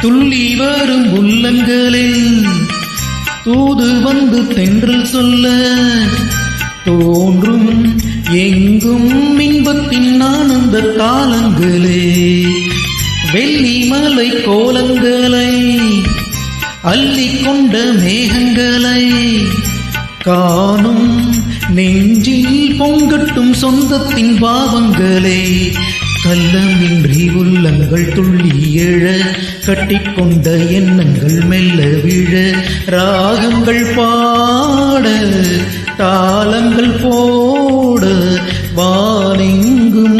துள்ளி வரும் உள்ளங்களில் தூது வந்து தென்றல் சொல்ல தோன்றும் எங்கும் இன்பத்தின் ஆனந்த தாளங்களே. வெள்ளிமலை கோலங்களை அள்ளிக்கொண்ட மேகங்களை காணும் நெஞ்சில் பொங்கட்டும் சொந்தத்தின் பாவங்களே. கள்ளமின்றி உள்ளங்கள் துள்ளி எழ கட்டிக்கொண்ட எண்ணங்கள் மெல்ல விழ ராகங்கள் பாட தாளங்கள் போட வானெங்கும்